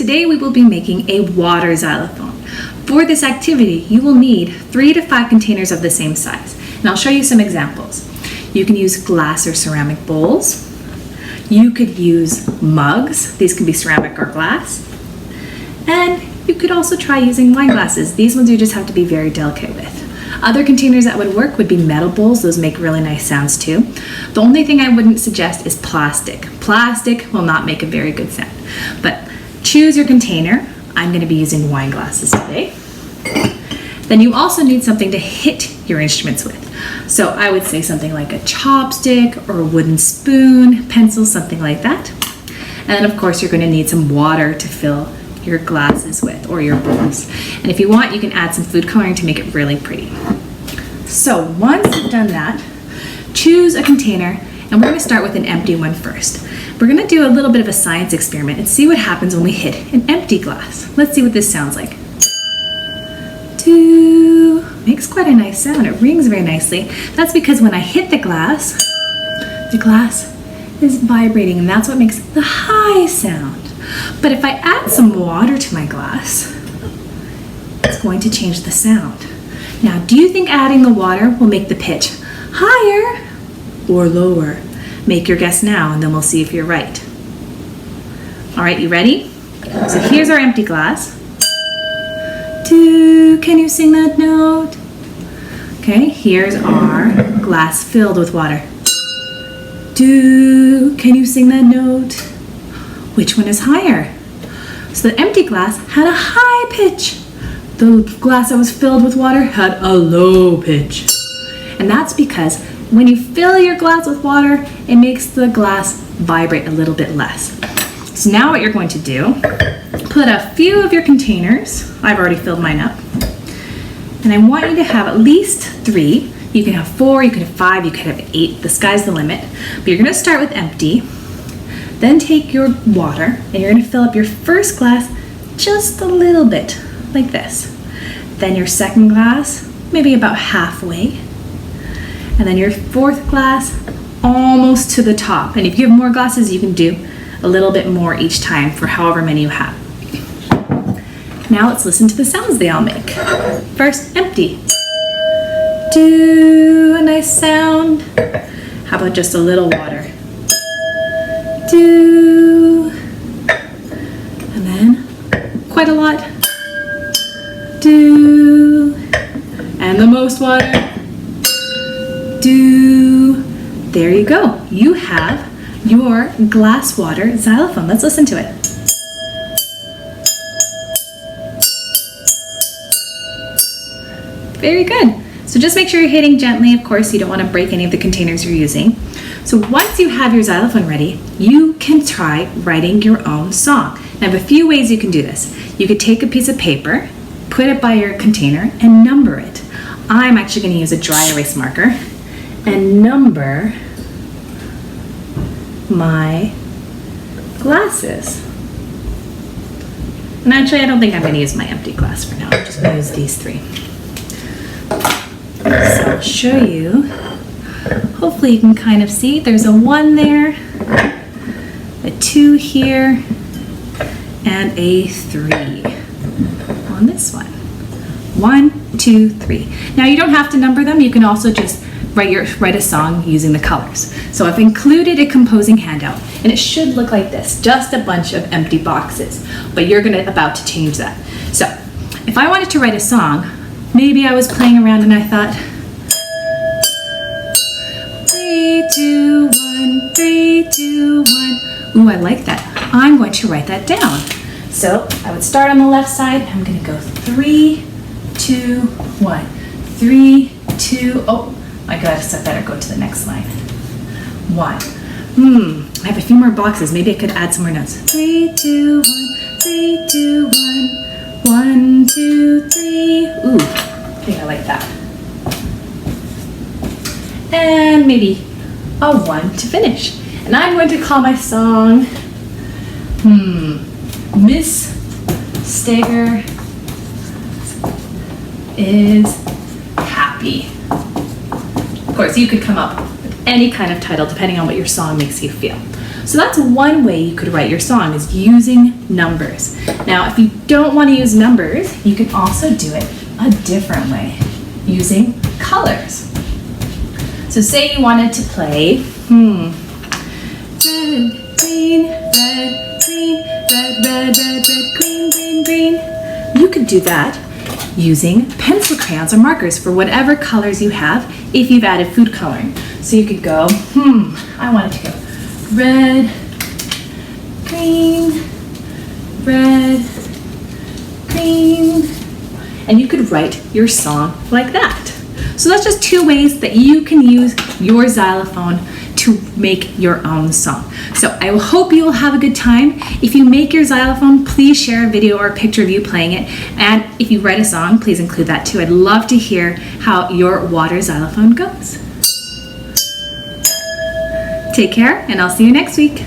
Today we will be making a water xylophone. For this activity, you will need 3 to 5 containers of the same size. And I'll show you some examples. You can use glass or ceramic bowls. You could use mugs. These can be ceramic or glass. And you could also try using wine glasses. These ones you just have to be very delicate with. Other containers that would work would be metal bowls. Those make really nice sounds too. The only thing I wouldn't suggest is plastic. Plastic will not make a very good sound. But choose your container. I'm going to be using wine glasses today. Then you also need something to hit your instruments with. So I would say something like a chopstick or a wooden spoon, pencil, something like that. And then of course you're going to need some water to fill your glasses with, or your bowls. And if you want, you can add some food coloring to make it really pretty. So once you've done that, choose a container, and we're going to start with an empty one first. We're going to do a little bit of a science experiment and see what happens when we hit an empty glass. Let's see what this sounds like. Doo. Makes quite a nice sound. It rings very nicely. That's because when I hit the glass is vibrating, and that's what makes the high sound. But if I add some water to my glass, it's going to change the sound. Now, do you think adding the water will make the pitch higher or lower? Make your guess now, and then we'll see if you're right. All right, you ready? So here's our empty glass. Can you sing that note? Okay, here's our glass filled with water. Can you sing that note? Which one is higher? So the empty glass had a high pitch. The glass that was filled with water had a low pitch. And that's because when you fill your glass with water, it makes the glass vibrate a little bit less. So now what you're going to do, put a few of your containers, I've already filled mine up, and I want you to have at least 3. You can have 4, you could have 5, you could have 8, the sky's the limit. But you're gonna start with empty. Then take your water and you're going to fill up your first glass just a little bit, like this. Then your second glass, maybe about halfway. And then your fourth glass, almost to the top. And if you have more glasses, you can do a little bit more each time for however many you have. Now let's listen to the sounds they all make. First, empty. A nice sound. How about just a little water? And then quite a lot. And the most water. There you go. You have your glass water xylophone. Let's listen to it. Very good. So just make sure you're hitting gently. Of course, you don't want to break any of the containers you're using. So once you have your xylophone ready, you can try writing your own song. Now, I have a few ways you can do this. You could take a piece of paper, put it by your container, and number it. I'm actually going to use a dry erase marker and number my glasses. And actually, I don't think I'm going to use my empty glass for now. I'm just going to use these 3. So I'll show you. Hopefully you can kind of see. There's a 1 there, a 2 here, and a 3 on this one. 1, 2, 3. Now you don't have to number them. You can also just write a song using the colors. So I've included a composing handout, and it should look like this, just a bunch of empty boxes. But you're about to change that. So if I wanted to write a song, maybe I was playing around and I thought, 3, 2, 1, 3, 2, 1. Ooh, I like that. I'm going to write that down. So I would start on the left side. I'm going to go 3, 2, 1. 3, 2, oh, I guess I better go to the next line. 1. I have a few more boxes. Maybe I could add some more notes. 3, 2, 1, 3, 2, 1. 1, 2, 3. Ooh, I think I like that. And maybe a 1 to finish. And I'm going to call my song Miss Steger is Happy. Of course, you could come up with any kind of title depending on what your song makes you feel. So that's one way you could write your song, is using numbers. Now, if you don't want to use numbers, you can also do it a different way, using colors. So say you wanted to play, red, green, red, green, red, red, red, red, green, green, green. You could do that using pencil crayons or markers for whatever colors you have if you've added food coloring. So you could go, I want it to go red, green, red, green, and you could write your song like that. So that's just two ways that you can use your xylophone to make your own song. So I hope you will have a good time. If you make your xylophone, please share a video or a picture of you playing it. And if you write a song, please include that too. I'd love to hear how your water xylophone goes. Take care, and I'll see you next week.